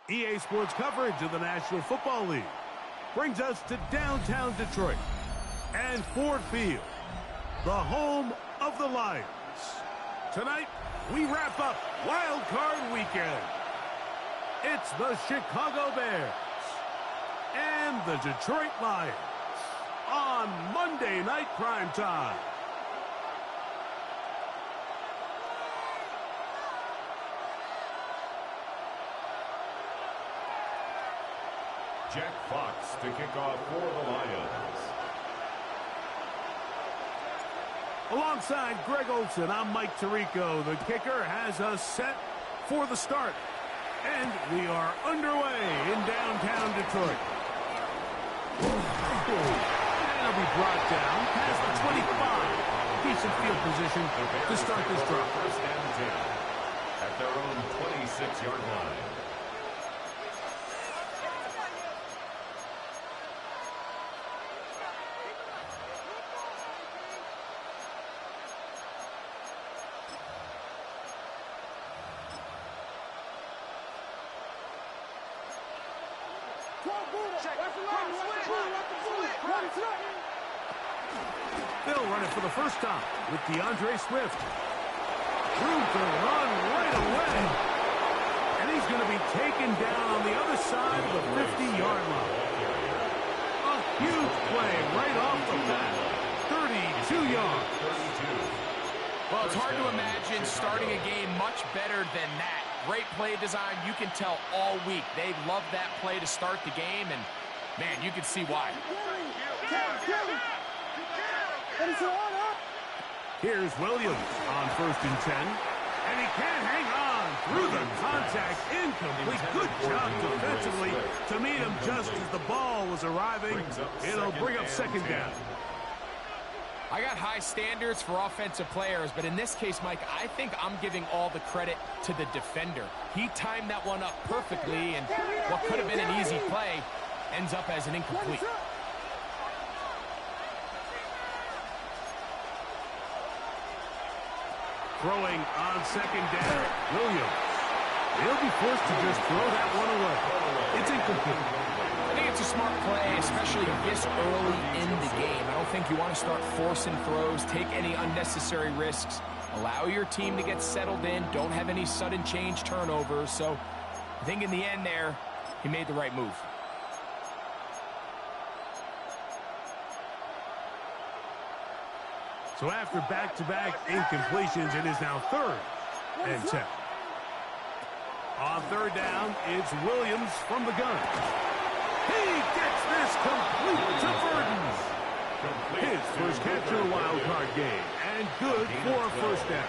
EA Sports coverage of the National Football League brings us to downtown Detroit and Ford Field, the home of the Lions. Tonight, we wrap up Wild Card Weekend. It's the Chicago Bears and the Detroit Lions on Monday Night Primetime. Jack Fox to kick off for the Lions. Alongside Greg Olson, I'm Mike Tirico. The kicker has us set for the start. And we are underway in downtown Detroit. And it'll be brought down past the 25. Decent field position to start this drive. First and 10 at their own 26-yard line. Bill running for the first time with DeAndre Swift. Room to run right away. And he's going to be taken down on the other side of the 50-yard line. A huge play right off the bat. 32 yards. Well, it's hard to imagine starting a game much better than that. Great play design. You can tell all week they love that play to start the game, and, man, you can see why. Here's Williams on 1st and 10. And he can't hang on through the contact. Incomplete. Good job defensively to meet him just as the ball was arriving. It'll bring up second down. I got high standards for offensive players, but in this case, Mike, I think I'm giving all the credit to the defender. He timed that one up perfectly, and what could have been an easy play ends up as an incomplete. Throwing on second down, Williams. He'll be forced to just throw that one away. It's incomplete. I think it's a smart play, especially this early in the game. I don't think you want to start forcing throws, take any unnecessary risks. Allow your team to get settled in. Don't have any sudden change turnovers. So I think in the end there, he made the right move. So after back-to-back incompletions, it is now 3rd and 10. On 3rd down, it's Williams from the gun. He gets this complete to Burton. His first catch of the wild card game, and good for a first down.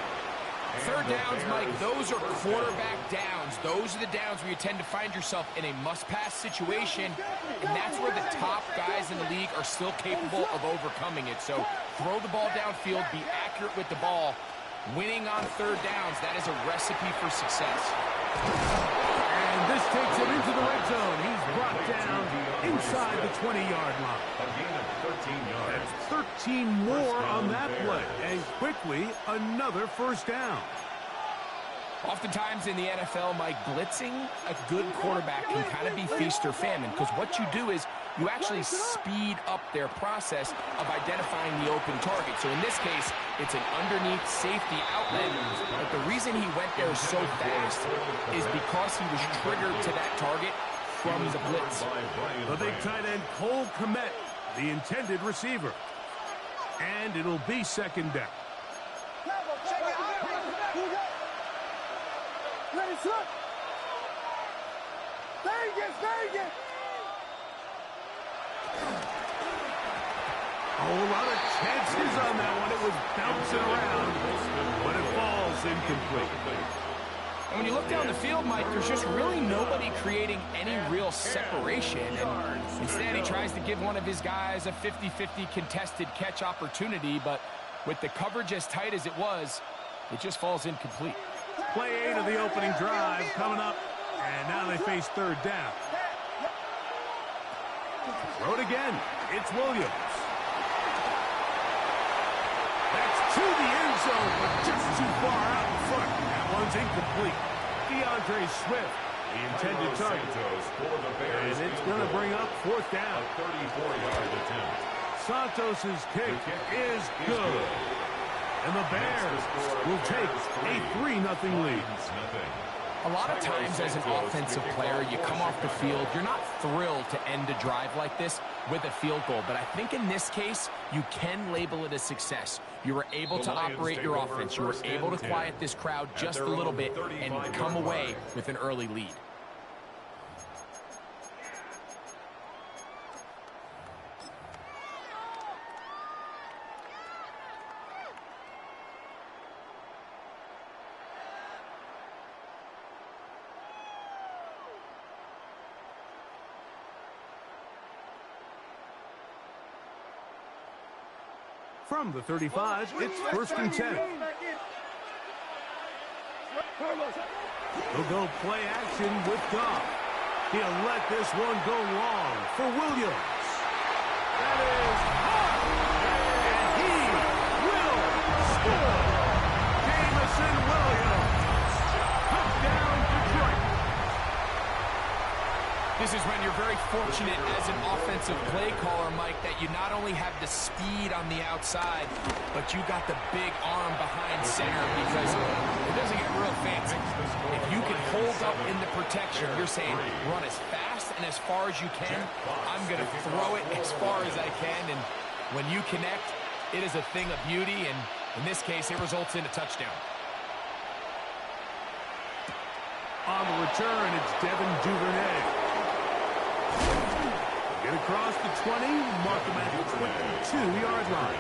3rd downs, Mike, those are quarterback downs. Those are the downs where you tend to find yourself in a must-pass situation, and that's where the top guys in the league are still capable of overcoming it. So throw the ball downfield, be accurate with the ball. Winning on 3rd downs, that is a recipe for success. And this takes him into the red zone. He's brought down inside the 20-yard line. A gain of 13 yards. That's 13 more on that play. And quickly, another first down. Oftentimes in the NFL, Mike, blitzing a good quarterback can kind of be feast or famine, because what you do is you actually speed up their process of identifying the open target. So in this case, it's an underneath safety outlet. But the reason he went there so fast is because he was triggered to that target from the blitz. The big tight end, Cole Kmet, the intended receiver. And it'll be 2nd down. A whole lot of chances on that one. It was bouncing around, but it falls incomplete. And when you look down the field, Mike, there's just really nobody creating any real separation. And instead, he tries to give one of his guys a 50-50 contested catch opportunity, but with the coverage as tight as it was, it just falls incomplete. Play 8 of the opening drive coming up, and now they face 3rd down. Throw it again. It's Williams. That's to the end zone, but just too far out in front. That one's incomplete. DeAndre Swift The intended target. And it's going to bring up fourth down. A 34-yard attempt. Santos's kick is good. And the Bears will take a 3-0 lead. A lot of times as an offensive player, you come off the field, you're not thrilled to end a drive like this with a field goal. But I think in this case, you can label it a success. You were able to operate your offense. You were able to quiet this crowd just a little bit and come away with an early lead. From the 35, it's 1st and 10. He'll go play action with Goff. He'll let this one go long for Williams. That is hot. And he will score. Jamison Williams. Touchdown, Detroit. This is when you're very fortunate as an offensive play caller, Mike, that you not only have the speed on the outside, but you got the big arm behind center because it doesn't get real fancy. If you can hold up in the protection, you're saying run as fast and as far as you can. I'm going to throw it as far as I can, and when you connect, it is a thing of beauty, and in this case, it results in a touchdown. On the return, it's Devin Duvernay. Get across the 20, mark him at the 22-yard line.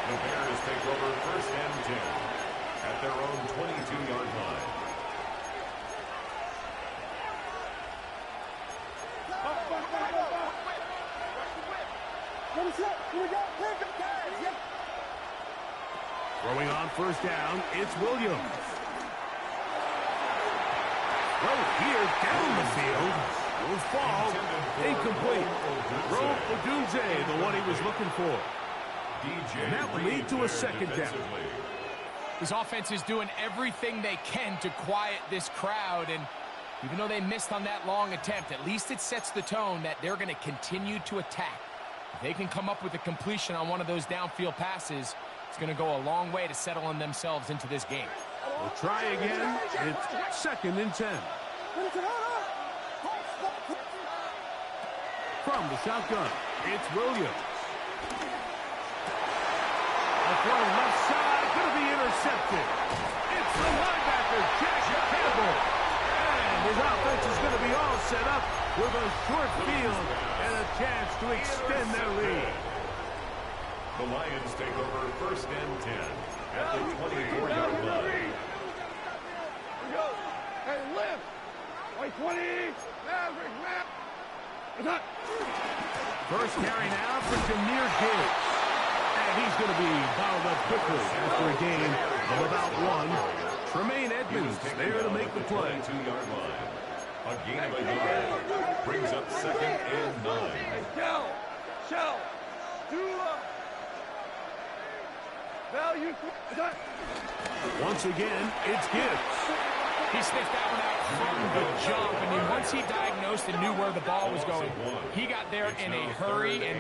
The Bears take over 1st and 10 at their own 22-yard line. Throwing on 1st down, it's Williams. Right here down the field. Will fall. Incomplete. Rome Odunze, the one he was looking for. And that will lead to a 2nd down. This offense is doing everything they can to quiet this crowd, and even though they missed on that long attempt, at least it sets the tone that they're going to continue to attack. If they can come up with a completion on one of those downfield passes, it's going to go a long way to settling themselves into this game. We'll try again. It's 2nd and 10. From the shotgun, it's Williams. A throw left side, going to be intercepted. It's the linebacker, Jack Campbell. And his offense is going to be all set up with a short field and a chance to extend their lead. The Lions take over 1st and 10 at the 24-yard line. Hey, lift! Like 20! Maverick, First carry now for Jahmyr Gibbs. And he's going to be bottled up quickly after a gain of about 1. Tremaine Edmonds there to make the play. 22-yard line. A gain of a yard brings up 2nd and 9. Shell! Value. Once again, it's Gibbs. He sniffed that one out from the jump. I mean, once he diagnosed and knew where the ball was going, he got there in a hurry, and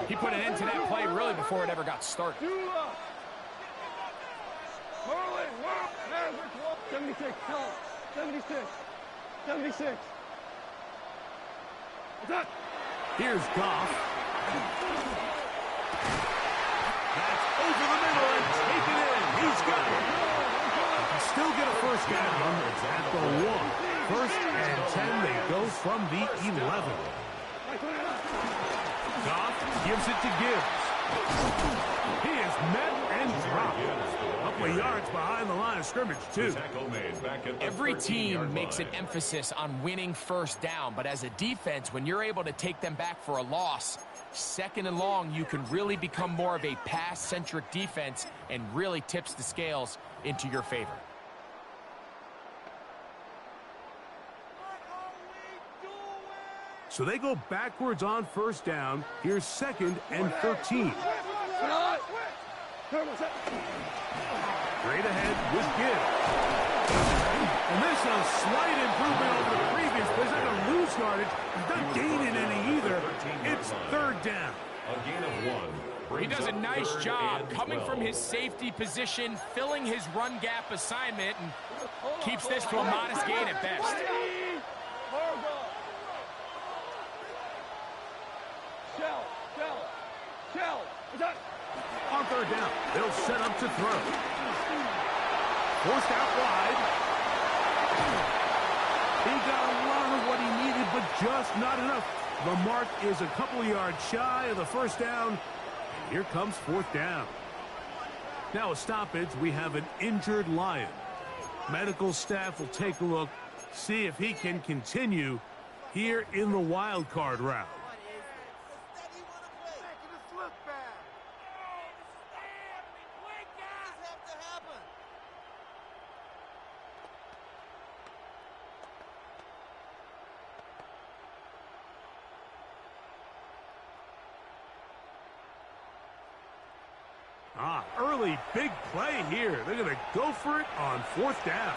he put an end to that play really before it ever got started. 76, 76, 76. Here's Goff. That's over the middle and taken in. He's got it. Still get a 1st down at the 1. 1st and 10, they go from the 11. Goff gives it to Gibbs. He is met and dropped. A couple of yards behind the line of scrimmage, too. Every team makes an emphasis on winning 1st down, but as a defense, when you're able to take them back for a loss, 2nd and long, you can really become more of a pass-centric defense and really tips the scales into your favor. So they go backwards on 1st down. Here's 2nd and 13. Straight ahead with give. And this is a slight improvement over the previous play. He's not going to lose yardage. He's not gaining any either. It's third down. A gain of 1. He does a nice job coming from his safety position, filling his run gap assignment, and keeps this to a modest gain at best. On third down, they'll set up to throw. Forced out wide. He got a lot of what he needed, but just not enough. The mark is a couple yards shy of the first down. And here comes fourth down. Now a stoppage. We have an injured Lion. Medical staff will take a look, see if he can continue here in the wild card round. Early big play here. They're going to go for it on fourth down.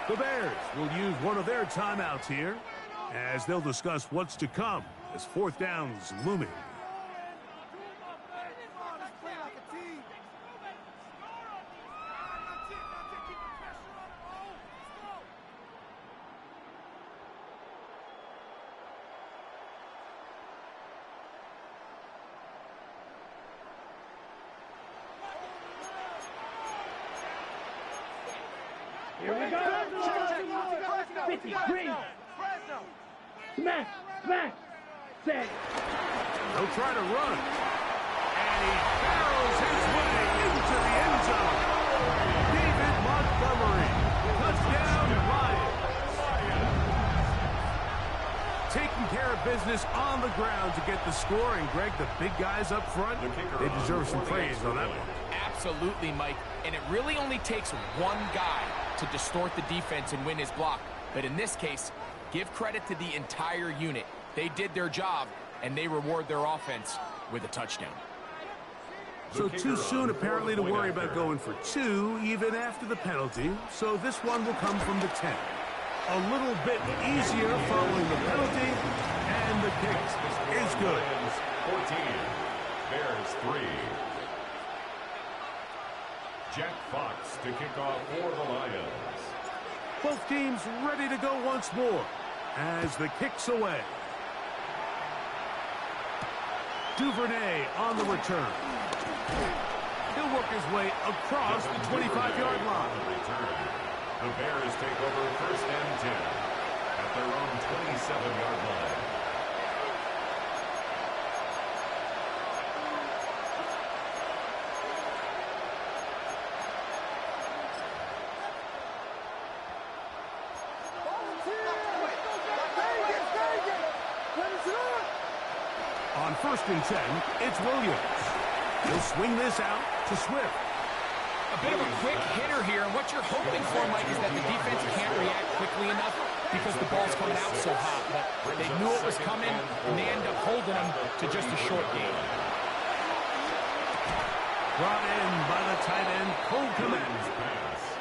The Bears will use one of their timeouts here as they'll discuss what's to come as fourth down's looming. Here we go. 50, green. Smack, smack. Set. They'll try to run. And he barrels his way into the end zone. David Montgomery. Touchdown, Lions. Taking care of business on the ground to get the score. And, Greg, the big guys up front, they deserve some praise on that one. Absolutely, Mike. And it really only takes one guy to distort the defense and win his block. But in this case, give credit to the entire unit. They did their job, and they reward their offense with a touchdown. So too soon, apparently, to worry about going for two, even after the penalty. So this one will come from the 10. A little bit easier following the penalty, and the kick is good. 14, Bears 3. Jack Fox to kick off for the Lions. Both teams ready to go once more as the kick's away. Duvernay on the return. He'll work his way across the 25-yard line. The Bears take over first and 10 at their own 27-yard line. On first and 10, it's Williams. He'll swing this out to Swift. A bit of a quick hitter here, and what you're hoping for, Mike, is that the defense can't react quickly enough because the ball's coming out so hot. But they knew it was coming, and they end up holding them to just a short gain. Brought in by the tight end, Cole Komet.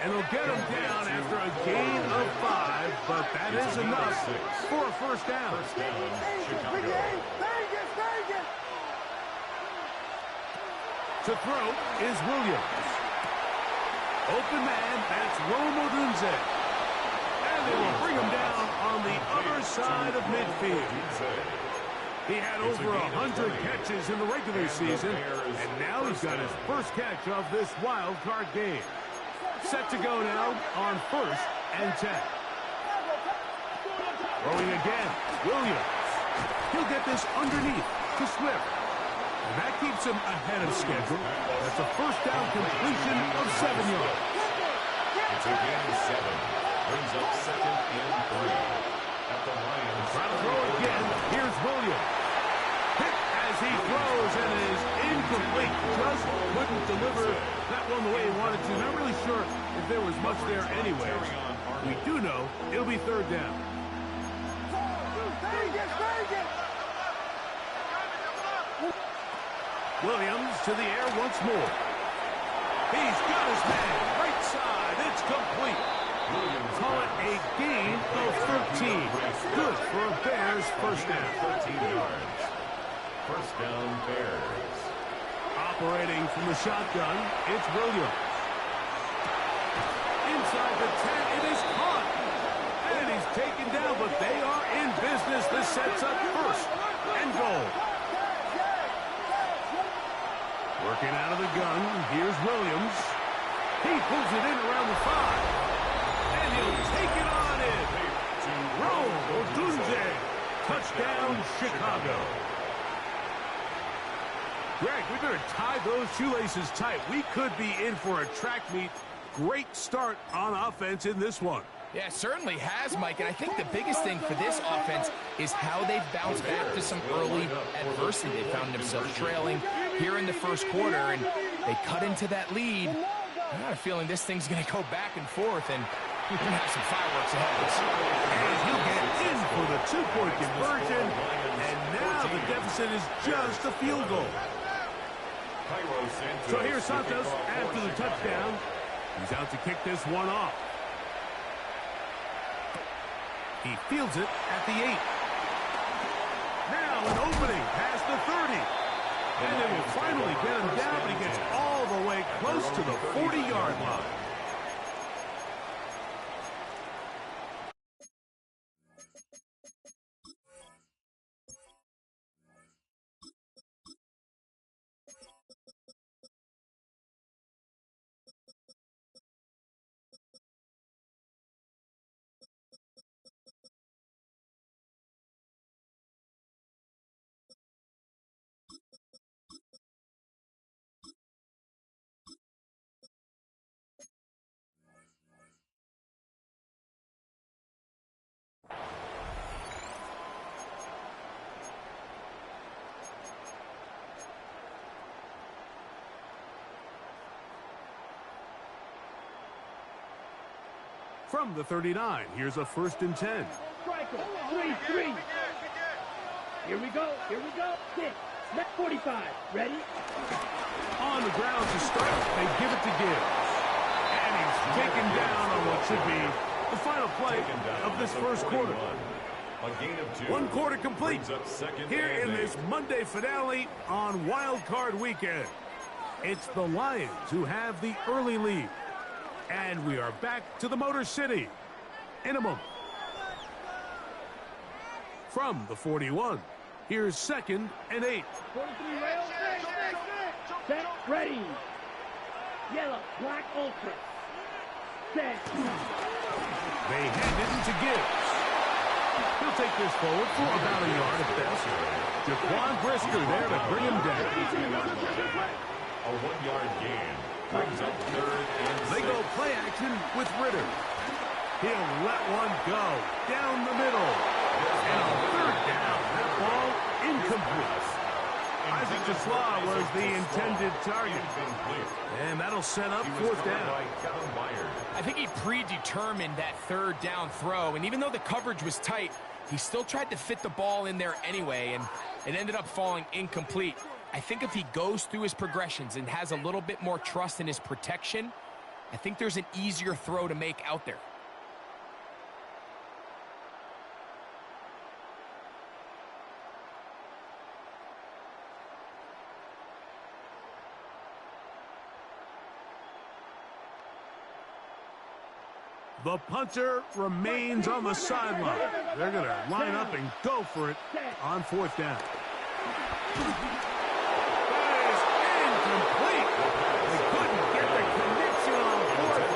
And he'll get him down after a gain of 5, but that is enough for a first down. To throw is Williams. Open man, that's Rome Odunze. And they will bring him down on the other side of midfield. He had over 100 catches in the regular season, and now he's got his first catch of this wild card game. Set to go now on first and 10. Throwing again, Williams. He'll get this underneath to Swift. And that keeps him ahead of schedule. That's a first down completion of 7 yards. It's a gain of 7. Brings up second and 3. At the Lions. Trying to throw again. Here's Williams. Hit as he throws and is incomplete. Just couldn't deliver that one the way he wanted to. Not really sure if there was much there anyway. We do know it'll be third down. Williams to the air once more. He's got his man. Right side. It's complete. Call it a gain of 13. Good for a Bears first down. 13 yards. First down, Bears. Operating from the shotgun, it's Williams. Inside the 10, it is caught. And he's taken down, but they are in business. This sets up first and goal. Working out of the gun, here's Williams. He pulls it in around the 5. And he'll take it on in. Rome Odunze. Touchdown, Chicago. Greg, we better tie those shoelaces tight. We could be in for a track meet. Great start on offense in this one. Yeah, it certainly has, Mike, and I think the biggest thing for this offense is how they've bounced back to some early adversity. They found themselves trailing here in the first quarter, and they cut into that lead. I got a feeling this thing's going to go back and forth, and we're going to have some fireworks ahead of us. And he'll get in for the two-point conversion, and now the deficit is just a field goal. So here's Santos after the touchdown. He's out to kick this one off. He fields it at the 8. Now an opening past the 30. And they will finally get him down, but he gets all the way close to the 40-yard line. From the 39, here's a 1st and 10. Striker, 3-3. Here we go. 6. Snap 45. Ready? On the ground to start, they give it to Gibbs. And he's taken down on what should be the final play of this first quarter. A gain of 2. One quarter complete here in this 8. Monday finale on Wild Card Weekend. It's the Lions who have the early lead. And we are back to the Motor City in a moment. From the 41, here's 2nd and 8. 43 rail. Set. Ready. Yellow. Black ultra. Set. They hand it into Gibbs. He'll take this forward for about a yard at best. Jaquan Brisker there to bring him down. A 1-yard gain. Brings up 3rd and 6. They go play action with Ritter. He'll let one go down the middle. And on 3rd down, that ball incomplete. Isaac Tesla was the intended target. And that'll set up 4th down. I think he predetermined that 3rd down throw, and even though the coverage was tight, he still tried to fit the ball in there anyway, and it ended up falling incomplete. I think if he goes through his progressions and has a little bit more trust in his protection, I think there's an easier throw to make out there. The punter remains on the sideline. They're going to line up and go for it on 4th down. Incomplete. They couldn't get the connection on 4th.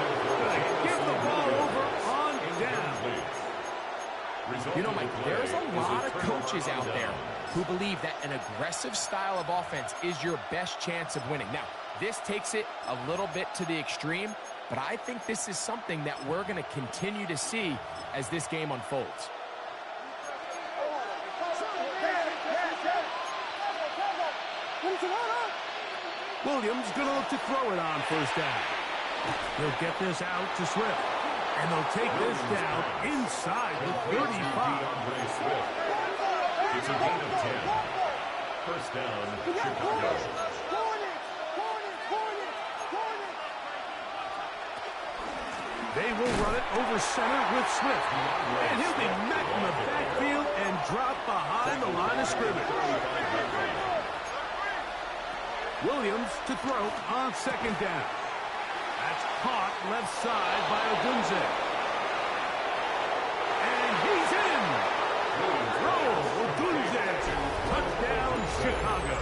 They give the ball over on down. You know, Mike, there's a lot of coaches out there who believe that an aggressive style of offense is your best chance of winning. Now, this takes it a little bit to the extreme, but I think this is something that we're going to continue to see as this game unfolds. Williams going to look to throw it on 1st down. He'll get this out to Swift. And they'll take this down inside the 35. It's a gain of 10. First down, Chicago. They will run it over center with Swift. And he'll be met in the backfield and dropped behind the line of scrimmage. Williams to throw on second down. That's caught left side by Odunze. And he's in. Throw, Odunze. Touchdown, Chicago.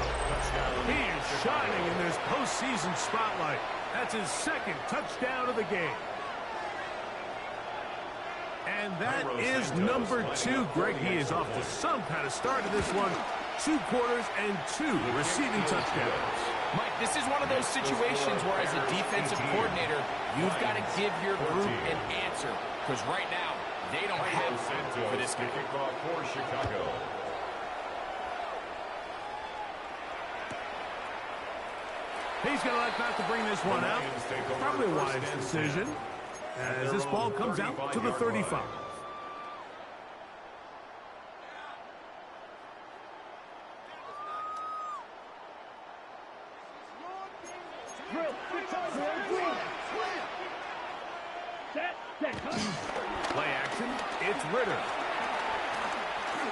He is shining in this postseason spotlight. That's his second touchdown of the game. And that is number 2. Greg, he is off to some kind of start in this one. 2 quarters and 2 receiving touchdowns. Mike, this is one of those situations where as a defensive coordinator, you've got to give your group an answer. Because right now, they don't have for this guy. Kickoff for Chicago. He's going to like that to bring this one out. Probably a wise decision as this ball comes out to the 35. Play action, it's Ritter.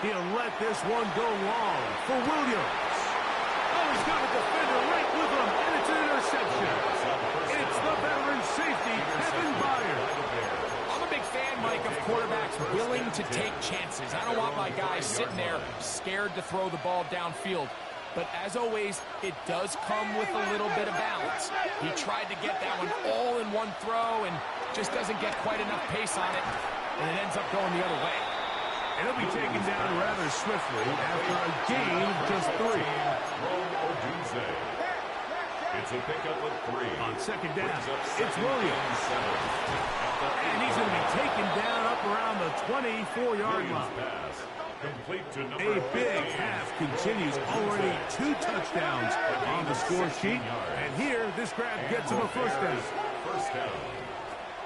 He'll let this one go long for Williams. Oh, he's got a defender right with him, and it's an interception. It's the veteran safety, Kevin Byard. I'm a big fan, Mike, of quarterbacks willing to take chances. I don't want my guys sitting there scared to throw the ball downfield. But as always, it does come with a little bit of balance. He tried to get that one all in one throw and just doesn't get quite enough pace on it, and it ends up going the other way. And he'll be taken down rather swiftly after a gain of just 3. It's a pickup of 3. On second down, it's Williams. And he's going to be taken down up around the 24-yard line. A big half continues. Already 2 touchdowns on the score sheet. And here, this grab gets him a first down.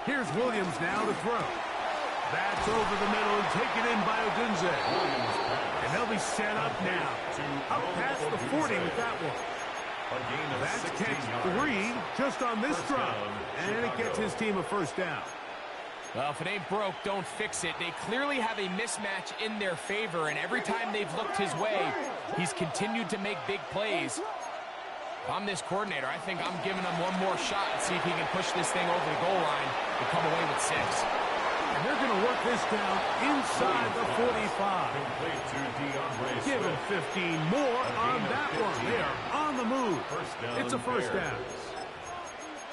Here's Williams now to throw. That's over the middle and taken in by Odunze. And they'll be set up now. Up past the 40 with that one. That's catch 3 just on this drive. And it gets his team a first down. Well, if it ain't broke, don't fix it. They clearly have a mismatch in their favor, and every time they've looked his way, he's continued to make big plays. If I'm this coordinator, I think I'm giving him one more shot and see if he can push this thing over the goal line and come away with 6. And they're going to work this down inside the 45. Give him 15 more on that one. They are on the move. It's a first down.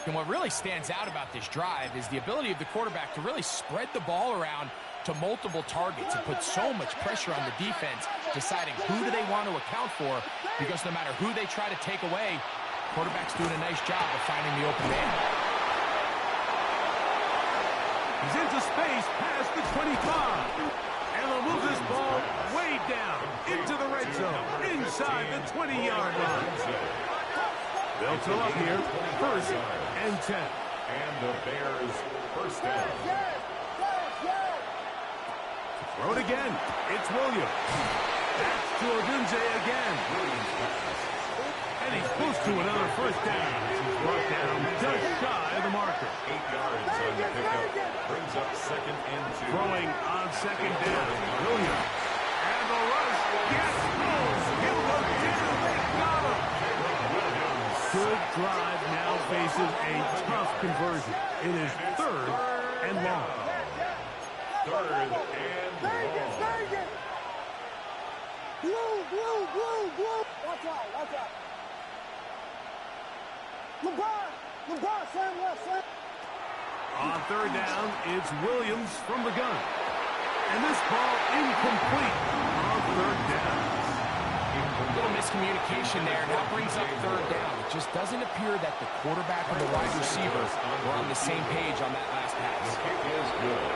And what really stands out about this drive is the ability of the quarterback to really spread the ball around to multiple targets and put so much pressure on the defense, deciding who do they want to account for, because no matter who they try to take away, quarterback's doing a nice job of finding the open man. He's into space past the 25. And they'll move this ball way down into the red zone, inside the 20-yard line. They'll throw up here, 1st and 10. And the Bears first down. Throw it again. It's Williams. That's to Odunze again. And he's close to another first down. He's brought down just shy of the marker. 8 yards on the pickup. Brings up 2nd and 2. Throwing on second down. Williams. And the rush gets close. He'll go down. They got him. Good drive now faces a tough conversion. It is 3rd and long. 3rd and long. Blue. Watch out. LeBron, slam left. On 3rd down, it's Williams from the gun. And this ball incomplete on 3rd down. A little miscommunication there. Now brings up 3rd down. It just doesn't appear that the quarterback and the wide receiver were on the same page on that last pass.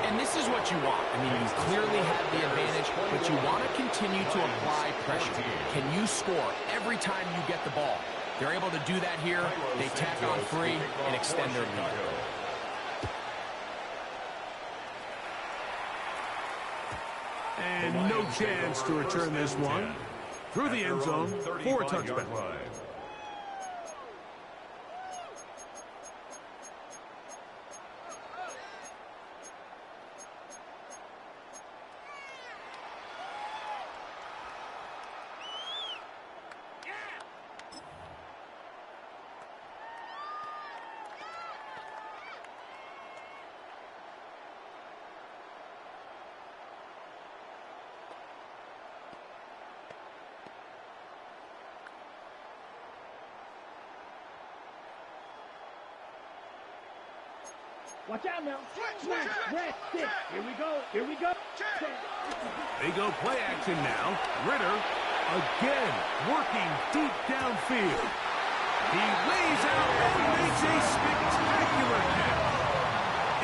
And this is what you want. I mean, you clearly have the advantage, but you want to continue to apply pressure. Can you score every time you get the ball? They're able to do that here. They tack on 3 and extend their lead. And no chance to return this one. Through the end zone for a touchback. Watch out now. Red, stick. Here we go. Here we go. They go play action now. Ritter again working deep downfield. He lays out and makes a spectacular catch.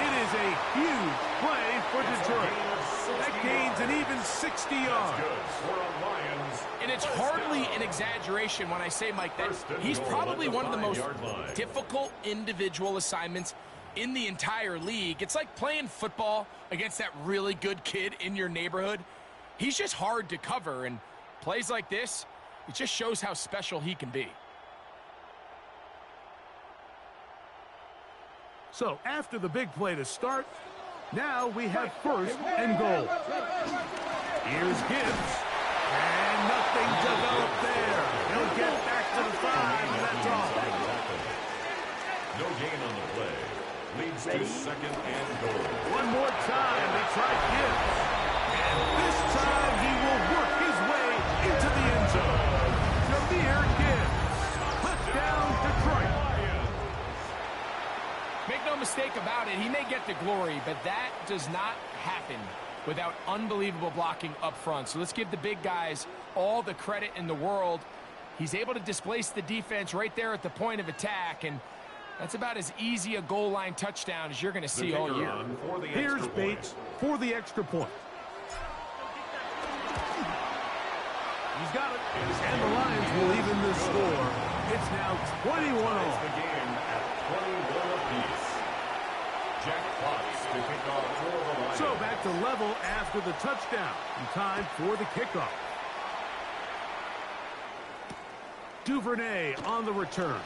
It is a huge play for Detroit. That gains an even 60 yards. And it's hardly an exaggeration when I say, Mike, that he's probably one of the most difficult individual assignments in the entire league. It's like playing football against that really good kid in your neighborhood. He's just hard to cover, and plays like this, it just shows how special he can be. So after the big play to start, now we have first and goal. Here's Gibbs, and nothing developed there. He'll get back to the 5, and that's all. No gain on the play. Leads to second and goal. One more time, they try Gibbs. And this time he will work his way into the end zone. Jahmyr Gibbs. Touchdown, Detroit. Make no mistake about it, he may get the glory, but that does not happen without unbelievable blocking up front. So let's give the big guys all the credit in the world. He's able to displace the defense right there at the point of attack, and that's about as easy a goal line touchdown as you're going to see all year. Here's Bates for the extra point. He's got it. And the Lions will even the score. It's now 21 all. The game at 21 apiece. Jack Fox to kick off for the Lions. So back to level after the touchdown. And time for the kickoff. Duvernay on the return.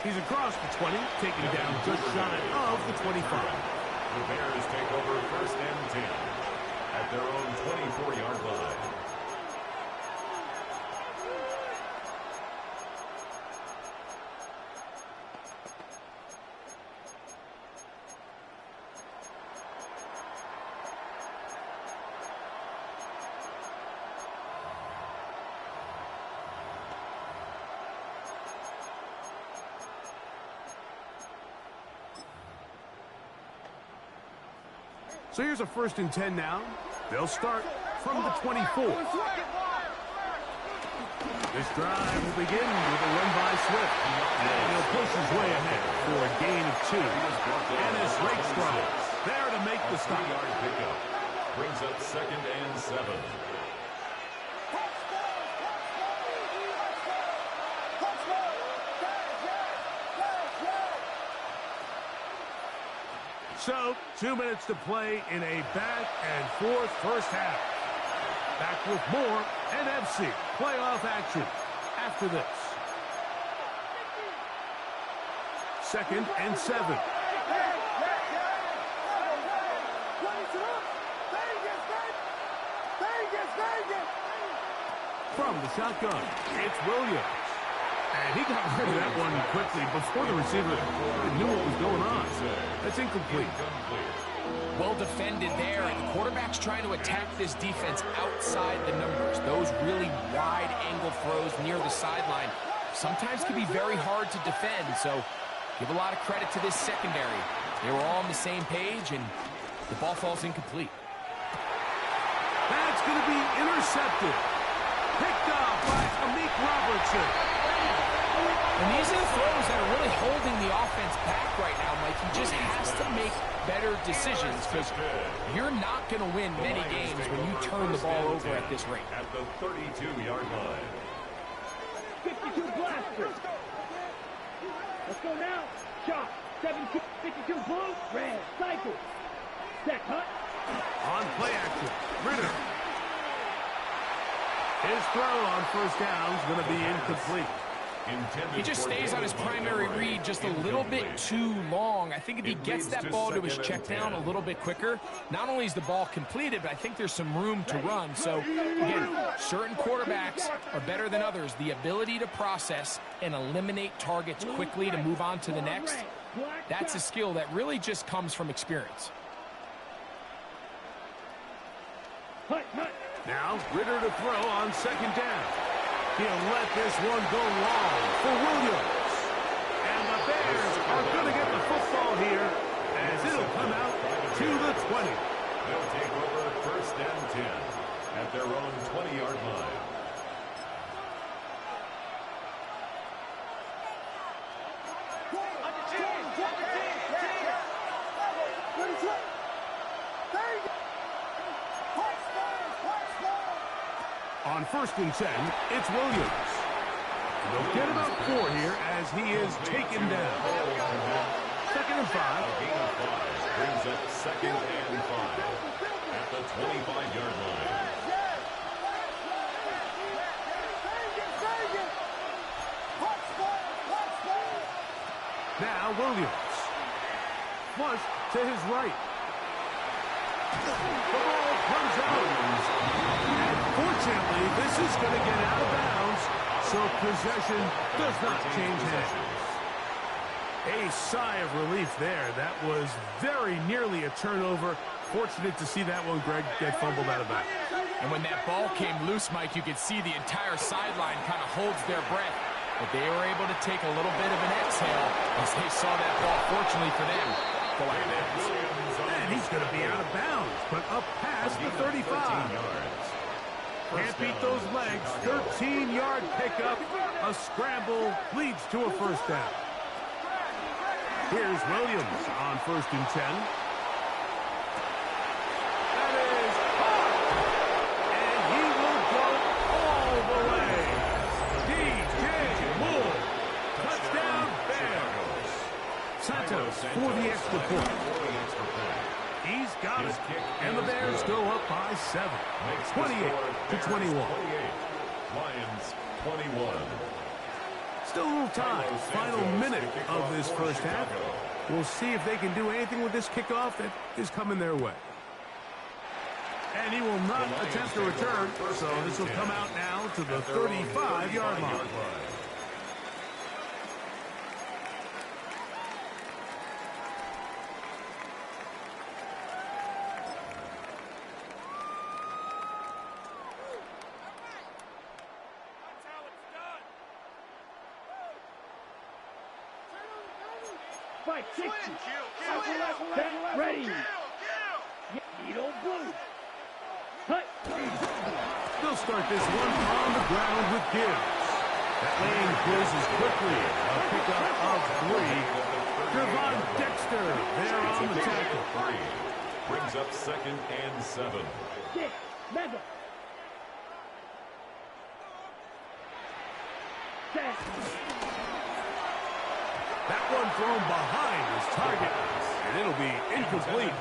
He's across the 20, taken down just shy of the 25. The Bears take over first and 10 at their own 24-yard line. So here's a first and 10 now. They'll start from the 24. This drive will begin with a run by Swift. And he'll push his way ahead for a gain of 2. And his rate strike there to make the stop. 3-yard pickup brings up second and 7. So, 2 minutes to play in a back-and-forth first half. Back with more NFC playoff action after this. Second and 7. From the shotgun, it's Williams. And he got rid of that one quickly before the receiver knew what was going on. That's incomplete. Well defended there, and the quarterback's trying to attack this defense outside the numbers. Those really wide angle throws near the sideline sometimes can be very hard to defend, so give a lot of credit to this secondary. They were all on the same page, and the ball falls incomplete. That's going to be intercepted. Picked off by Amik Robertson. And these are the throws that are really holding the offense back right now, Mike. He just has to make better decisions because you're not going to win many games when you turn the ball over at this rate. At the 32-yard line. 52 blaster. Let's go now. Shot. 52 blue. Red. Cycle. Set. Cut. On play action. Ritter. His throw on first down is going to be incomplete. He just stays on his primary read just a little bit too long. I think if he gets that ball to his check down a little bit quicker, not only is the ball completed, but I think there's some room to run. So, again, certain quarterbacks are better than others. The ability to process and eliminate targets quickly to move on to the next, that's a skill that really just comes from experience. Now, Ritter to throw on second down. He'll let this one go long for Williams. And the Bears are going to get the On 1st and 10, it's Williams. They'll get about 4 here as he is taken down. 2nd and 5. A gain of 5 brings up 2nd and 5 at the 25-yard line. Now Williams. Flush to his right. The ball comes out. And fortunately, this is going to get out of bounds, so possession does not change hands. A sigh of relief there. That was very nearly a turnover. Fortunate to see that one, Greg, get fumbled out of bounds. And when that ball came loose, Mike, you could see the entire sideline kind of holds their breath. But they were able to take a little bit of an exhale as they saw that ball, fortunately for them, go out of bounds. And he's going to be out of bounds, but up past the 35. Can't beat those legs. 13-yard pickup. A scramble leads to a first down. Here's Williams on 1st and 10. That is caught. And he will go all the way. DJ Moore. Touchdown Bears. Santos for the extra point. He's got it. And the Bears go up by 7. 28-21. Lions 21. Still a little time. Final minute of this first half. We'll see if they can do anything with this kickoff that is coming their way. And he will not attempt a return, so this will come out now to the 35-yard line. Fight 60. Get ready. Needle blue. Cut. They'll start this one on the ground with Gibbs. That lane closes quickly. A pickup of 3. Devon Dexter there on the tackle. Brings up 2nd and 7. Get. Mega. That one thrown behind his target, and it'll be incomplete.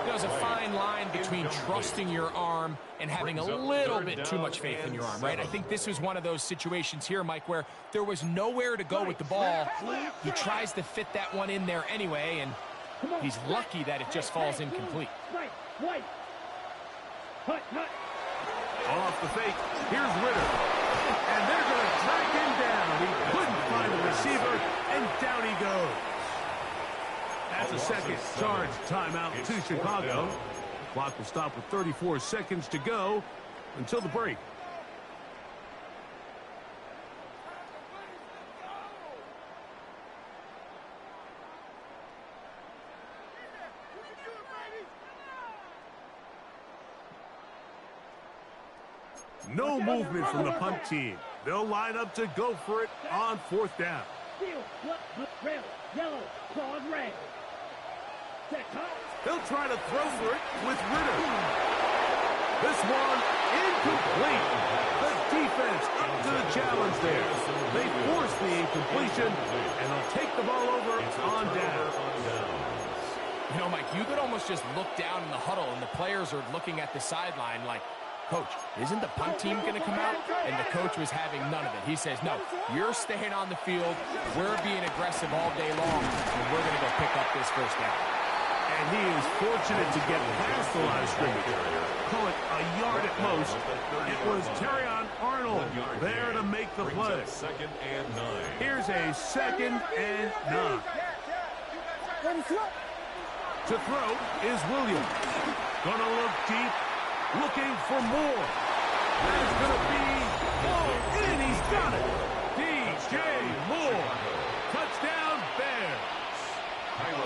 There's a fine line between trusting your arm and having a little bit too much faith in your arm, right? I think this was one of those situations here, Mike, where there was nowhere to go with the ball. He tries to fit that one in there anyway, and he's lucky that it just falls incomplete. Off the fake, here's Ritter. And they're going to track him down. He couldn't find the receiver, and down he goes. That's a second charge timeout to Chicago. Clock will stop with 34 seconds to go until the break. No movement from the punt team. They'll line up to go for it on 4th down. They'll try to throw for it with Ritter. This one incomplete. The defense up to the challenge there. They force the incompletion, and they'll take the ball over on down. You know, Mike, you could almost just look down in the huddle, and the players are looking at the sideline like, Coach, isn't the punt team going to come out? And the coach was having none of it. He says, no, you're staying on the field. We're being aggressive all day long, and we're going to go pick up this first down. And he is fortunate to get past the line of scrimmage. Call it a yard at most. It was Terrion Arnold there to make the play. 2nd and 9. Here's a 2nd and 9. To throw is Williams. Gonna look deep. Looking for more. That is going to be all in. He's got it. DJ Moore. Touchdown Bears.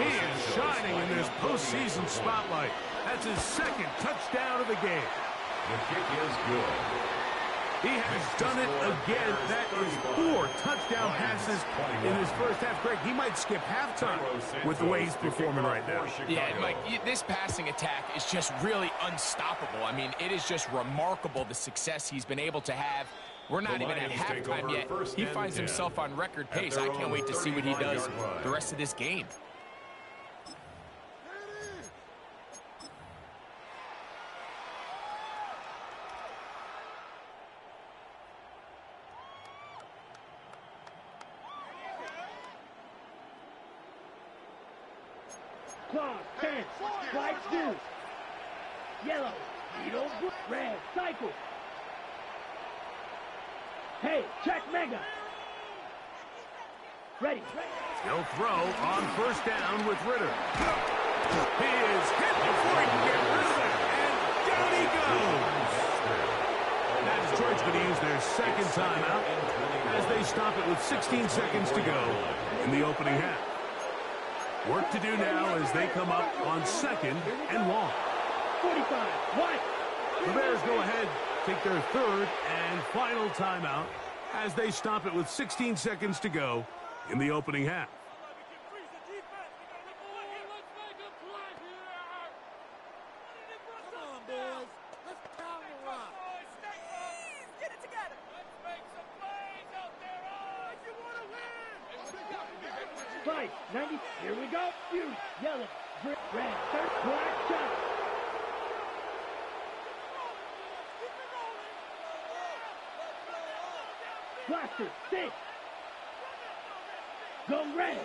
He is shining in this postseason spotlight. That's his 2nd touchdown of the game. The kick is good. He has done it again. That is 4 touchdown passes in his first half. Greg, he might skip halftime with the way he's performing right now. Yeah, Mike, this passing attack is just really unstoppable. I mean, it is just remarkable the success he's been able to have. We're not even at halftime yet. He finds himself on record pace. I can't wait to see what he does the rest of this game. Claw, 10, white juice, yellow, needle, red, cycle. Hey, check mega. Ready. He'll throw on first down with Ritter. He is hit before he can get rid of it, and down he goes. Now Detroit's going to use their second timeout as they stop it with 16 seconds to go in the opening half. Work to do now as they come up on 2nd and long. 45, what? The Bears go ahead, take their third and final timeout as they stop it with 16 seconds to go in the opening half. Fight, 90, here we go. Beauty, yellow, red, third, black, shot. Blaster, 6. Go red.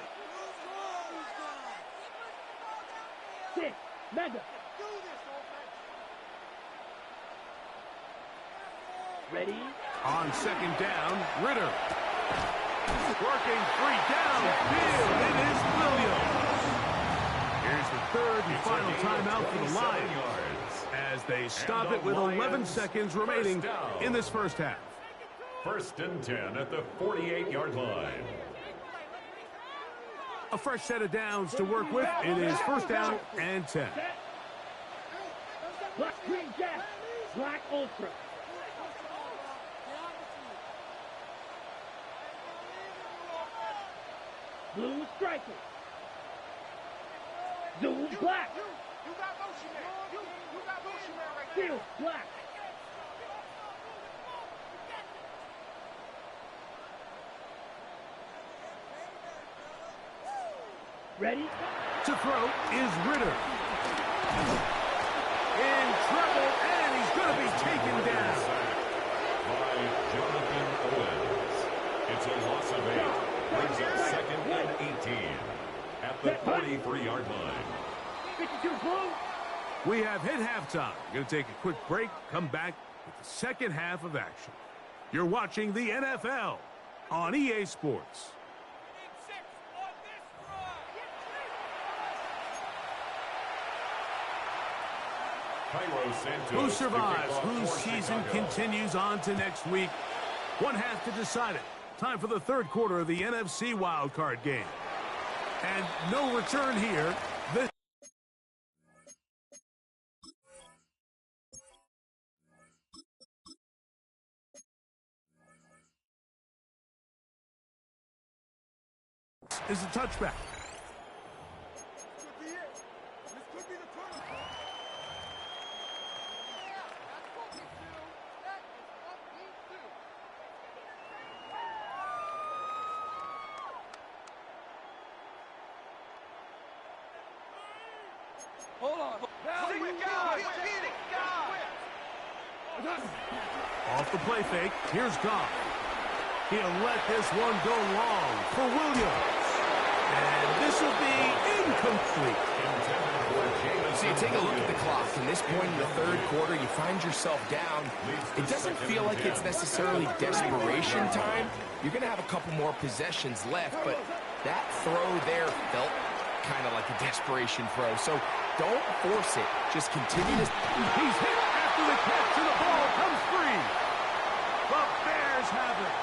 6, mega. Ready? On 2nd down, Ritter. Working 3 downfield. It is Williams. Here's the third and final timeout for the Lions as they stop it with 11 seconds remaining in this first half. 1st and 10 at the 48-yard line. A fresh set of downs to work with. It is 1st down and 10. Black green jet, black ultra. Blue striker. Zoom black. You got motion man. You got motion man right Steel black. Ready? To throw is Ritter. In trouble, and he's going to be taken down. By Jonathan Owens. It's a loss of 8. Brings up 2nd and 18 at the 43-yard line. 52 blue. We have hit halftime. Going to take a quick break, come back with the second half of action. You're watching the NFL on EA Sports. Who survives? Whose season continues on to next week? One half to decide it. Time for the third quarter of the NFC WildCard game. And no return here. This is a touchback. Hold on. Off the play fake, here's Goff. He'll let this one go long for Williams. And this will be incomplete. So you take a look at the clock. From this point in the third quarter, you find yourself down. It doesn't feel like it's necessarily desperation time. You're going to have a couple more possessions left, but that throw there felt kind of like a desperation throw. So don't force it. Just continue to... He's hit after the catch, and the ball comes free. The Bears have it.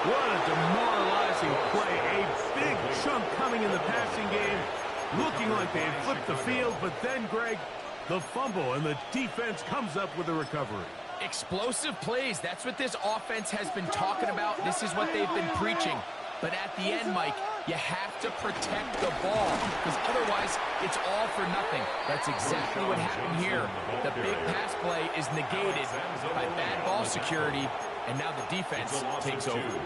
What a demoralizing play. A big chunk coming in the passing game. Looking like they had flipped the field, but then, Greg, The fumble, and the defense comes up with a recovery. Explosive plays. That's what this offense has been talking about. This is what they've been preaching. But at the end, Mike, you have to protect the ball because otherwise it's all for nothing. That's exactly what happened here. The big pass play is negated by bad ball security, and now the defense takes over.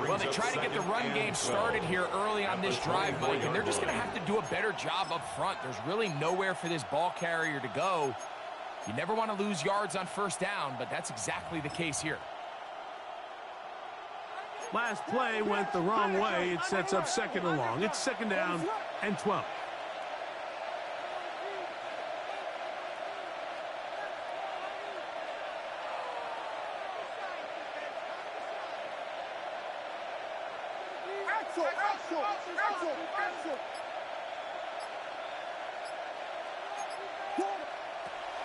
Well, they try to get the run game started here early on this drive, Mike, and they're just going to have to do a better job up front. There's really nowhere for this ball carrier to go. You never want to lose yards on first down, but that's exactly the case here. Last play went the wrong way. It sets up second and long. It's second down and 12.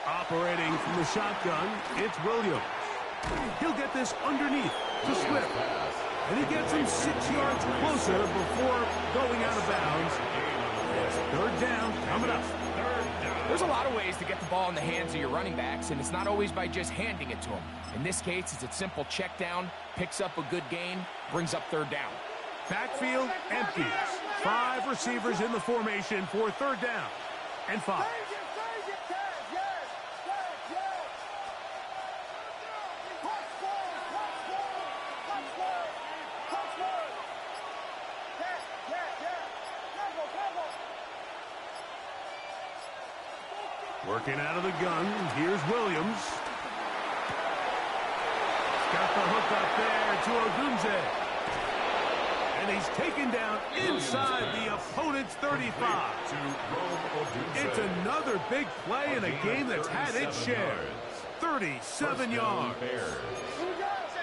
Operating from the shotgun, it's Williams. He'll get this underneath to Swift. And he gets him 6 yards closer before going out of bounds. It's third down coming up. There's a lot of ways to get the ball in the hands of your running backs, and it's not always by just handing it to them. In this case, it's a simple check down, picks up a good gain, brings up third down. Backfield empties. 5 receivers in the formation for third down and 5. Working out of the gun, here's Williams. Got the hook up there to Odunze. And he's taken down inside the opponent's 35. It's another big play in a game that's had its share. 37 yards.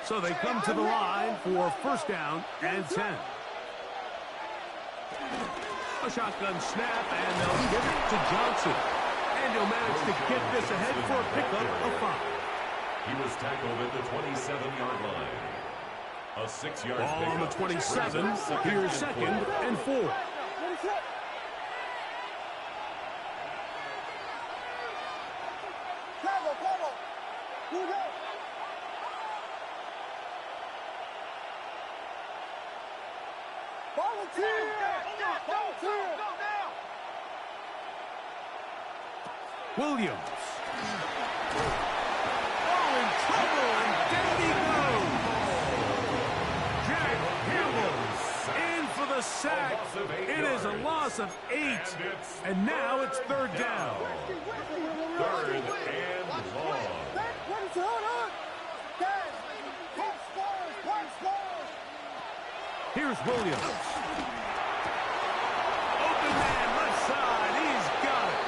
So they come to the line for first down and 10. A shotgun snap, and they'll give it to Johnson. And he'll manage to get this ahead for a pickup of 5. He was tackled at the 27-yard line. A 6-yard ball on the 27. Here's second and 4. Williams. Oh, in trouble, and down he goes. Jack Campbell in for the sack. It is a loss of 8, and now it's third down. Third and long. Here's Williams. Open man, left side. He's got it.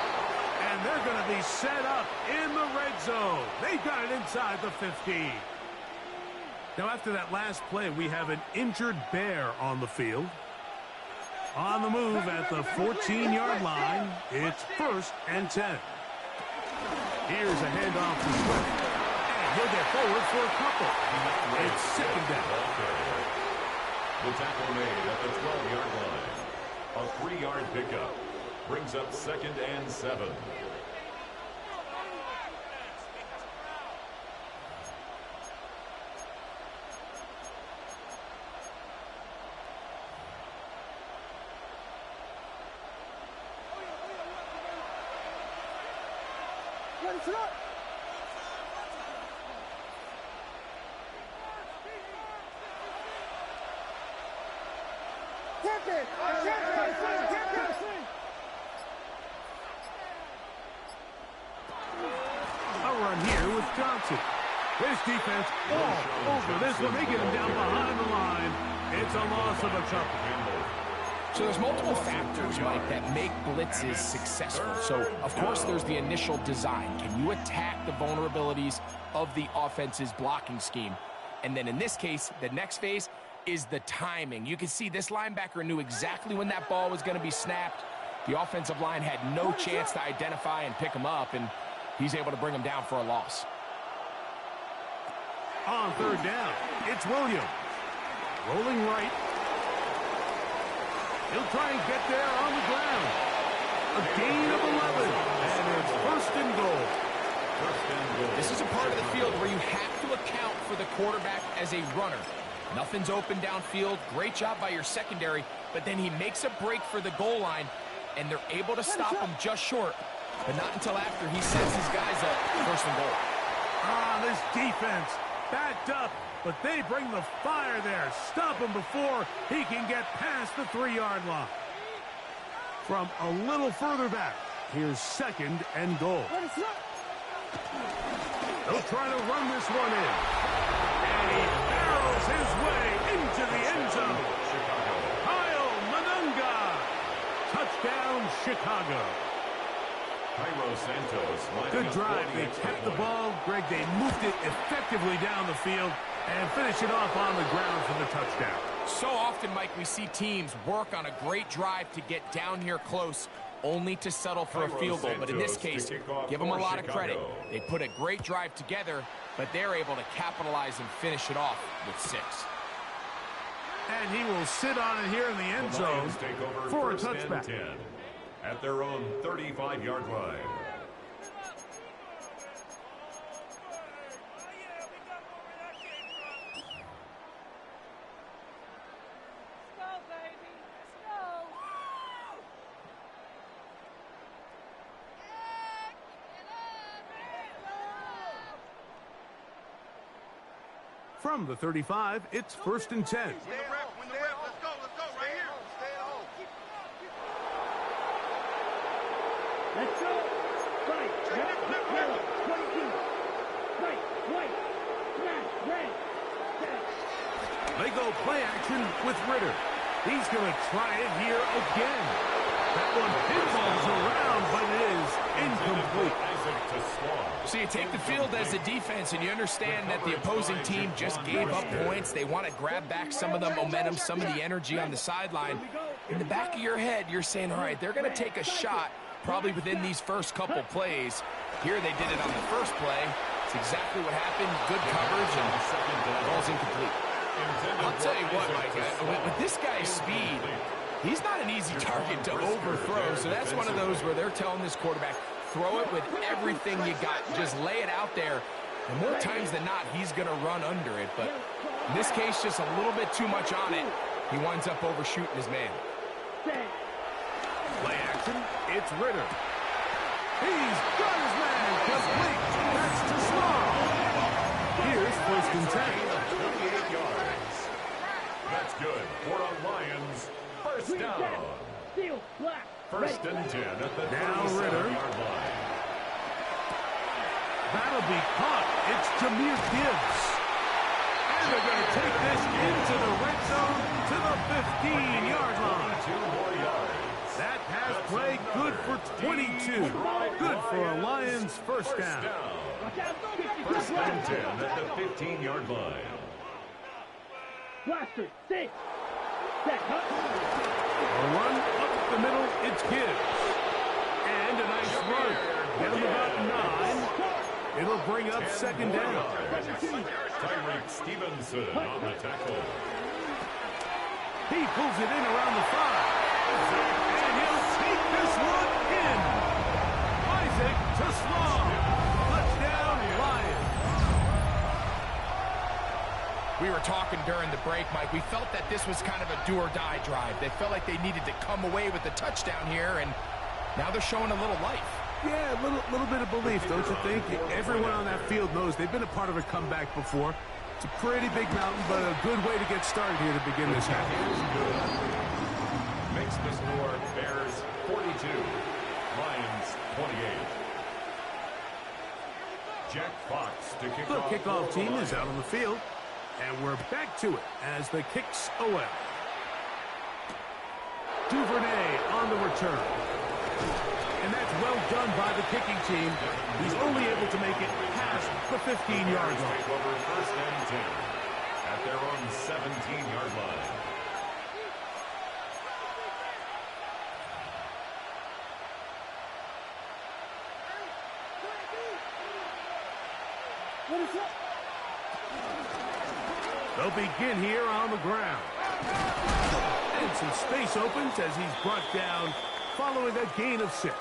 And they're going to be set up in the red zone. They've got it inside the 15. Now, after that last play, we have an injured Bear on the field. On the move at the 14-yard line, it's first and 10. Here's a handoff to Swift. And he'll get forward for a couple. It's second down. The tackle made at the 12-yard line. A 3-yard pickup brings up second and 7. A run here with Johnson. This defense all over this one. They get him down behind the line. It's a loss of a couple. So there's multiple factors, Mike, that make blitzes successful. So, of course, there's the initial design. Can you attack the vulnerabilities of the offense's blocking scheme? And then in this case, the next phase is the timing. You can see this linebacker knew exactly when that ball was going to be snapped. The offensive line had no chance to identify and pick him up, and he's able to bring him down for a loss. On third down, it's Williams. Rolling right. He'll try and get there on the ground. A gain of 11, and it's first and goal. This is a part of the field where you have to account for the quarterback as a runner. Nothing's open downfield. Great job by your secondary, but then he makes a break for the goal line, and they're able to stop him just short, but not until after he sets his guys up first and goal. This defense backed up, but they bring the fire there. Stop him before he can get past the 3-yard line. From a little further back, here's second and goal. They'll try to run this one in. And he barrels his way into the end zone. Kyle Manunga. Touchdown, Chicago. Good drive. They kept the ball. Greg, they moved it effectively down the field and finish it off on the ground for the touchdown. So often, Mike, we see teams work on a great drive to get down here close, only to settle for a field goal. But in this case, give them a lot of credit. They put a great drive together, but they're able to capitalize and finish it off with 6. And he will sit on it here in the end zone for a touchback. 10 at their own 35-yard line. From the 35, it's first and 10. Win the rep, let's go, right here. Let's go. Right, yellow, 22. Right, white, smash, red. They go play action with Ritter. He's going to try it here again. That one pinballs around, but it is incomplete. So you take the field as a defense, and you understand that the opposing team just gave up points. They want to grab back some of the momentum, some of the energy on the sideline. In the back of your head, you're saying, all right, they're going to take a shot probably within these first couple plays. Here they did it on the first play. It's exactly what happened. Good coverage, and ball's incomplete. I'll tell you what, Mike, with this guy's speed, he's not an easy target to overthrow. So that's one of those where they're telling this quarterback, throw it with everything you got. Just lay it out there. And more times than not, he's going to run under it. But in this case, just a little bit too much on it. He winds up overshooting his man. Play action, it's Ritter. He's got his man complete. That's too small. Here's first and 10. 28 yards. That's good for the Lions. First down. First and 10 at the 37-yard line. That'll be caught. It's Jahmyr Gibbs. And they're going to take this into the red zone to the 15-yard line. 2 more yards. That pass play good for 22. Good for a Lions first down. First and 10 at the 15-yard line. Blaster, 6. A run up the middle, it's Gibbs. And a nice run. Get him about 9. It'll bring up second down. Tyreek Stevenson on the tackle. He pulls it in around the 5. And he'll take this one in. Isaac to Sloan. Touchdown, Lions. We were talking during the break, Mike. We felt that this was kind of a do-or-die drive. They felt like they needed to come away with the touchdown here, and now they're showing a little life. Yeah, a little bit of belief, don't you think? Everyone on that field knows they've been a part of a comeback before. It's a pretty big mountain, but a good way to get started here to begin this half. Makes the score Bears 42, Lions 28. Jack Fox to kick The off. kickoff team is out on the field, and we're back to it as the kicks away. Duvernay on the return. And that's well done by the kicking team. He's only able to make it past the 15-yard line. Take over first and 10 at their own 17-yard line. They'll begin here on the ground. And some space opens as he's brought down following a gain of 6.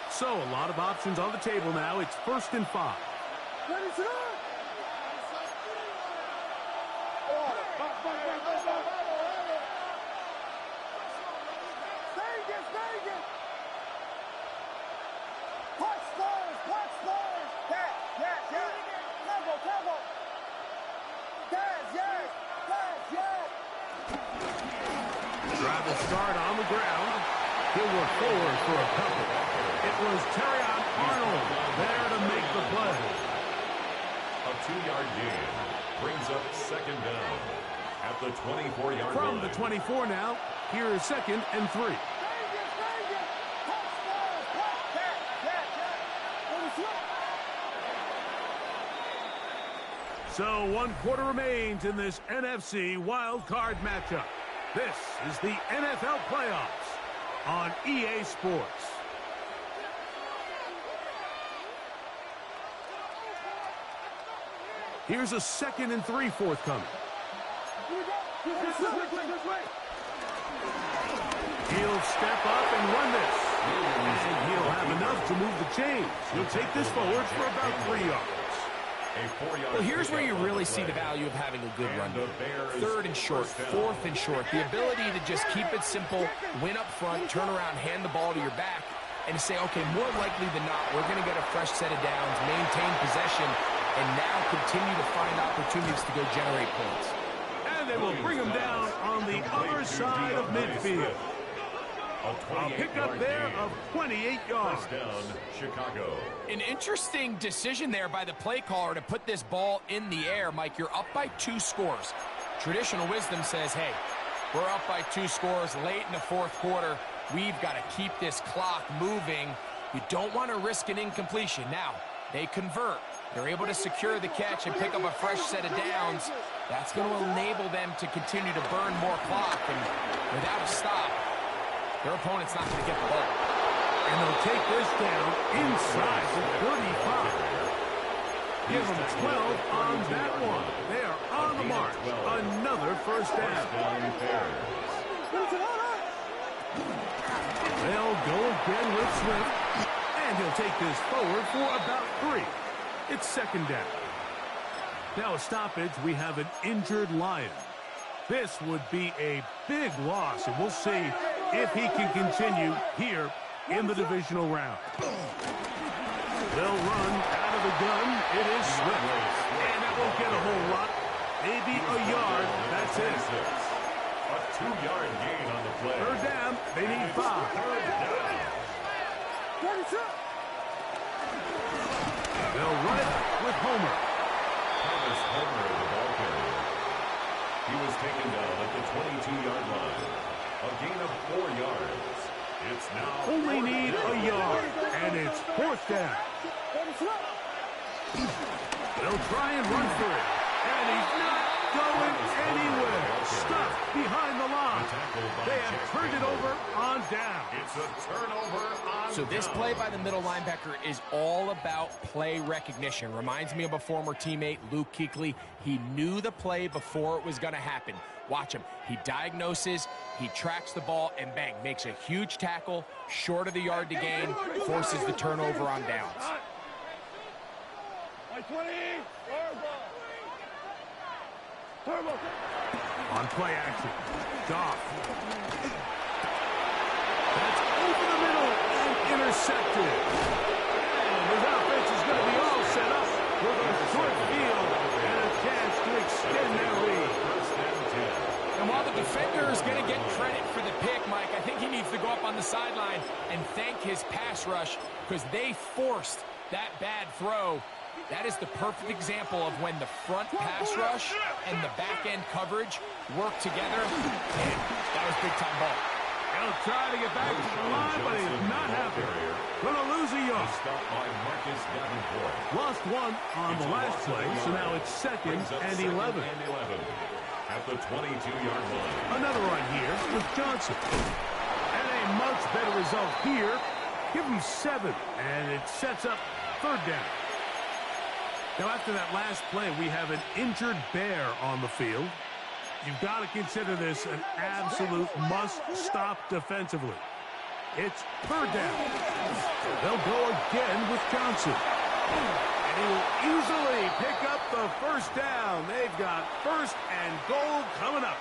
So, a lot of options on the table now. It's 1st and 5. Travel start on the ground. He'll work forward for a couple. It was Terrion Arnold there to make the play. A 2-yard gain brings up 2nd down at the 24-yard line. From the 24 now, here is 2nd and 3. So 1 quarter remains in this NFC wildcard matchup. This is the NFL playoffs on EA Sports. Here's a 2nd and 3 forthcoming. He'll step up and run this. And he'll have enough to move the chains. He'll take this forward for about 3 yards. Well, here's where you really see the value of having a good run. 3rd and short, 4th and short. The ability to just keep it simple, win up front, turn around, hand the ball to your back, and say, okay, more likely than not, we're going to get a fresh set of downs, maintain possession, and now continue to find opportunities to go generate points. And they will bring him down on the other side of midfield. A pickup there of 28 yards. Down, Chicago. An interesting decision there by the play caller to put this ball in the air. Mike, you're up by 2 scores. Traditional wisdom says, hey, we're up by 2 scores late in the 4th quarter. We've got to keep this clock moving. You don't want to risk an incompletion. Now, they convert. They're able to secure the catch and pick up a fresh set of downs. That's going to enable them to continue to burn more clock. And without a stop, their opponent's not going to get the ball. And they'll take this down inside the 35. Give them 12 on that one. They are on the march. Another 1st down. They'll go again with Swift. And he'll take this forward for about 3. It's 2nd down. Now a stoppage. We have an injured Lion. This would be a big loss, and we'll see if he can continue here in the divisional round. They'll run out of the gun. It is Swift. And that won't get a whole lot. Maybe a yard. That's it. A 2-yard gain on the play. 3rd down. They need 5. 3rd down. They'll run it with Homer. Thomas Homer, the ball carrier. He was taken down at the 22-yard line. A gain of 4 yards. It's now only need a yard, and it's 4th down. They'll try and run for it, and he's not going anywhere. Stuck behind the line. They have turned it over on down. It's a turnover on So this play by the middle linebacker is all about play recognition. Reminds me of a former teammate, Luke Kuechly. He knew the play before it was going to happen. Watch him. He diagnoses, he tracks the ball, and bang, makes a huge tackle, short of the yard to gain, forces the turnover on downs. On play action, Goff. That's over the middle and intercepted. And his offense is going to be all set up with a short field and a chance to extend their lead. And while the defender is going to get credit for the pick, Mike, I think he needs to go up on the sideline and thank his pass rush because they forced that bad throw. That is the perfect example of when the front pass rush and the back-end coverage work together. Man, that was big-time ball. He'll try to get back to the line, but he's not happy. Going to lose a yard. Lost 1 on the last play, so now it's 2nd and 11. At the 22-yard line. Another run here with Johnson. And a much better result here. Give him 7, and it sets up 3rd down. Now, after that last play, we have an injured Bear on the field. You've got to consider this an absolute must-stop defensively. It's third down. They'll go again with Johnson. And he will easily pick up the first down. They've got first and goal coming up.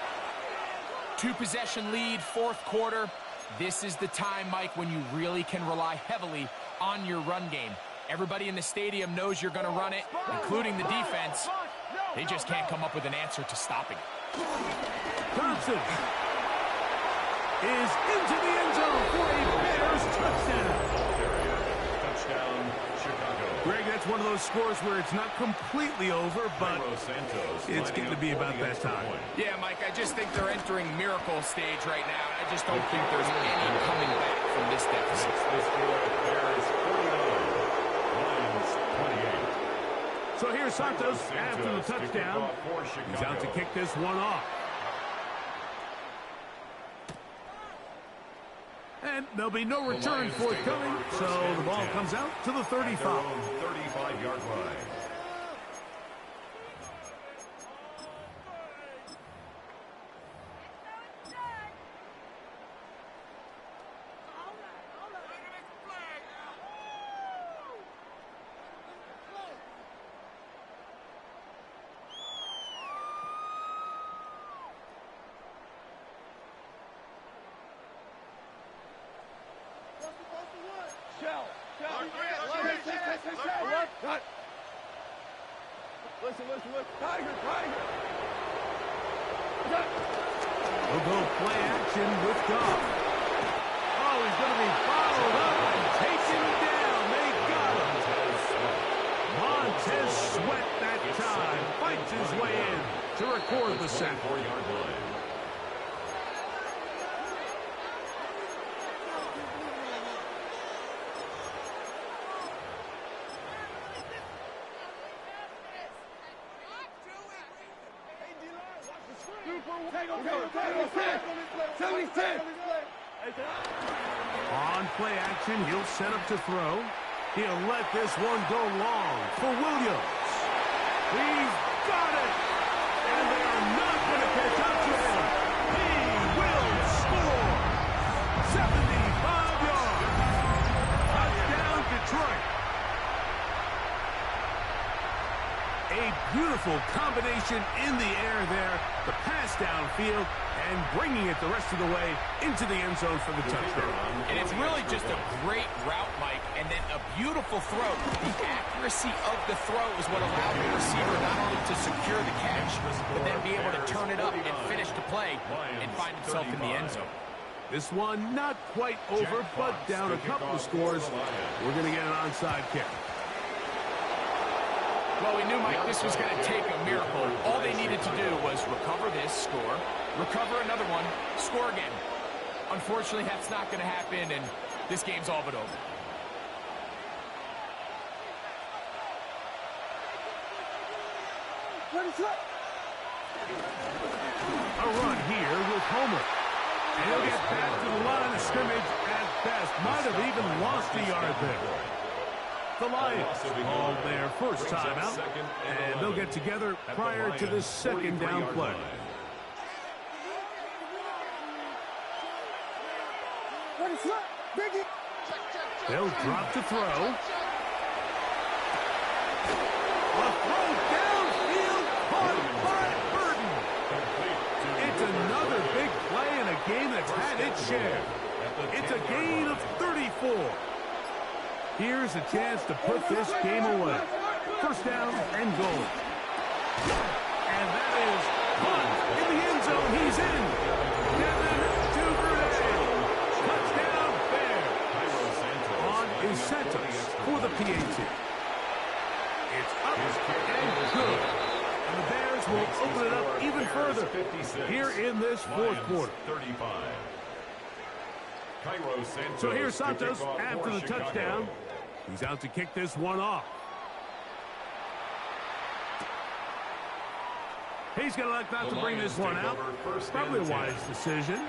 2-possession lead, fourth quarter. This is the time, Mike, when you really can rely heavily on your run game. Everybody in the stadium knows you're going to run it, including the defense. They just can't come up with an answer to stopping it. Johnson is into the end zone for a Bears touchdown. Touchdown, Chicago. Greg, that's one of those scores where it's not completely over, but it's getting to be about that time. Yeah, Mike, I just think they're entering miracle stage right now. I just don't think there's any coming back from this deficit. The score, Bears 49, Lions 28. So here's Santos after the touchdown. He's out to kick this one off. And there'll be no return forthcoming, so the ball comes out to the 35. 35-yard line. Listen. Tiger. We'll go play action with Goff. Oh, he's going to be followed up and taken down. They got him. Montez Sweat that time fights his way in to record the sack. 4-yard line. On play action, he'll set up to throw. He'll let this one go long for Williams. He's got it! And they are not going to catch up to him. He will score! 75 yards. Touchdown, Detroit. A beautiful combination in the air there. The pass downfield and bringing it the rest of the way into the end zone for the touchdown. And it's really just a great route, Mike, and then a beautiful throw. The accuracy of the throw is what allowed the receiver not only to secure the catch, but then be able to turn it up and finish the play and find himself in the end zone. This one not quite over, but down a couple of scores. We're going to get an onside kick. Well, we knew, Mike, this was going to take a miracle. All they needed to do was recover this, score, recover another one, score again. Unfortunately, that's not going to happen, and this game's all but over. A run here with Homer. And he'll get back to the line of scrimmage at best. Might have even lost a yard there. The Lions called their first time out, and they'll get together prior to this second down play. They'll drop to throw. A throw downfield caught by Burton. It's another big play in a game that's had its share. It's a gain of 34. Here's a chance to put this game away. First down and goal. And that is punt in the end zone. He's in. Kevin Duvernay. Touchdown Bears. On is Santos for the PAT. It's up and good. And the Bears will open it up even further here in this fourth quarter. 35. So here's Santos after the touchdown. He's out to kick this one off. He's going to elect not to bring this one out. Probably a wise decision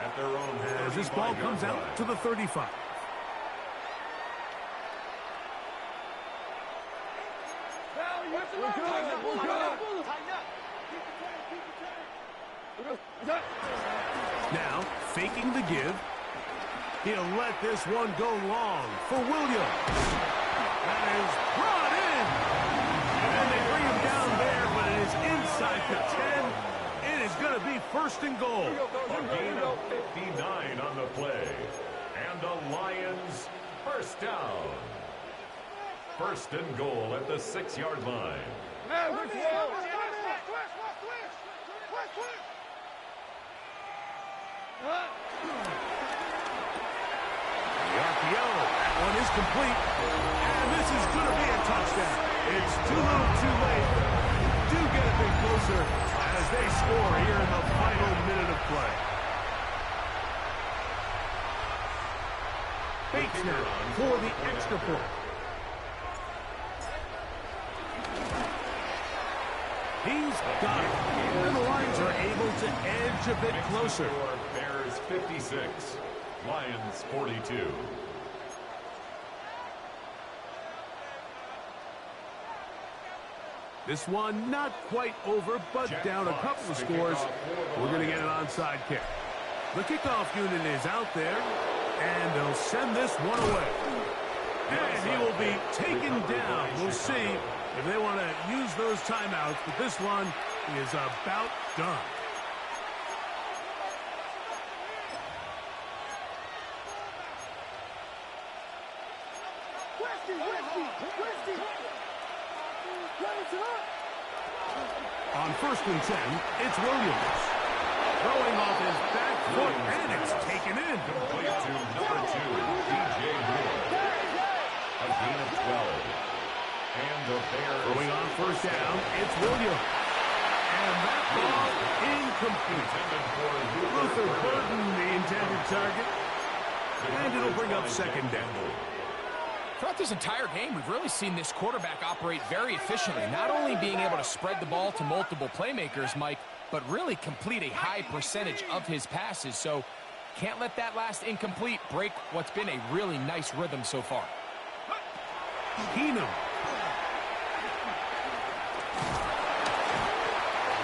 as this ball comes out to the 35. We're good. Now, faking the give. He'll let this one go long for Williams. That is brought in. And they bring him down there, but it is inside the 10. It is going to be first and goal. A gain of 59 on the play. And the Lions first down. First and goal at the 6-yard line. The RPO, that one is complete. And this is going to be a touchdown. It's too little too late. Do get a bit closer as they score here in the final minute of play. Bates now for the extra point. He's got it. And the Lions are able to edge a bit closer. Bears 56, Lions 42. This one not quite over, but down a couple of scores. We're going to get an onside kick. The kickoff unit is out there, and they'll send this one away. And he will be taken down. We'll see if they want to use those timeouts, but this one is about done. On first and 10, it's Williams. Throwing off his back foot, and it's taken in. Complete to number 2, DJ Moore. A gain of 12. And the Bears. Throwing on first down, it's Williams. And that ball incomplete. Luther Burden, the intended target. And it'll bring up second down. Throughout this entire game, we've really seen this quarterback operate very efficiently, not only being able to spread the ball to multiple playmakers, Mike, but really complete a high percentage of his passes. So can't let that last incomplete break what's been a really nice rhythm so far. Keenum.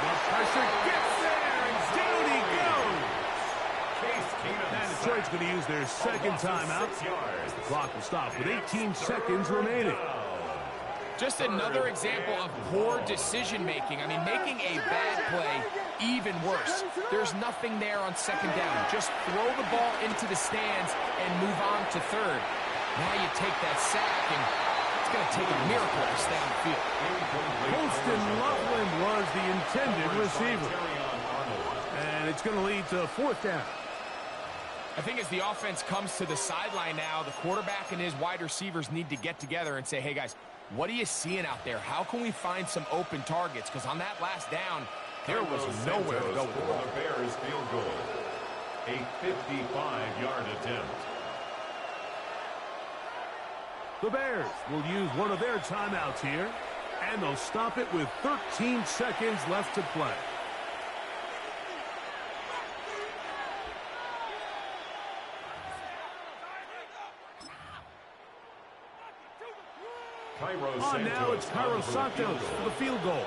The pressure gets there, and down he goes. And Detroit's going to use their second timeout. The clock will stop with 18 seconds remaining. Just another example of poor decision-making. I mean, making a bad play even worse. There's nothing there on second down. Just throw the ball into the stands and move on to third. Now you take that sack, and it's going to take a miracle to stay on the field. Colston Loveland was the intended receiver. And it's going to lead to fourth down. I think as the offense comes to the sideline now, the quarterback and his wide receivers need to get together and say, hey, guys, what are you seeing out there? How can we find some open targets? Because on that last down, there was nowhere to go with the ball. The Bears field goal. A 55-yard attempt. The Bears will use one of their timeouts here, and they'll stop it with 13 seconds left to play. On now, it's Cairo Santos for the field goal.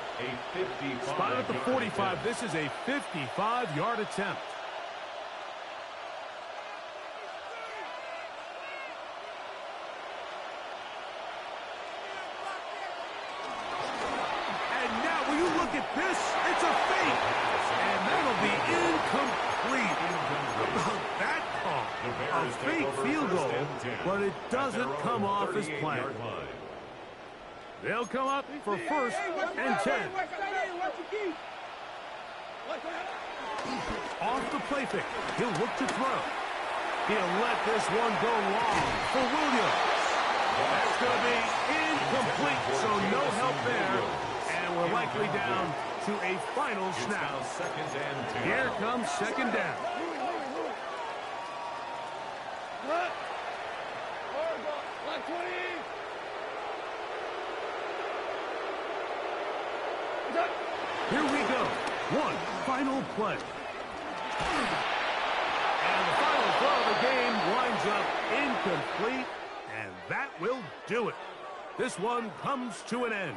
Spotted at the 45. This is a 55-yard attempt. And now, will you look at this? It's a fake. And that'll be incomplete. About that call. A fake field goal, but it doesn't come off as planned. They'll come up for first and 10. Off the play fake. He'll look to throw. He'll let this one go long for Williams. That's going to be incomplete, so no help there. And we're likely down to a final snap. Here comes second down. Here we go. One final play. And the final throw of the game winds up incomplete, and that will do it. This one comes to an end.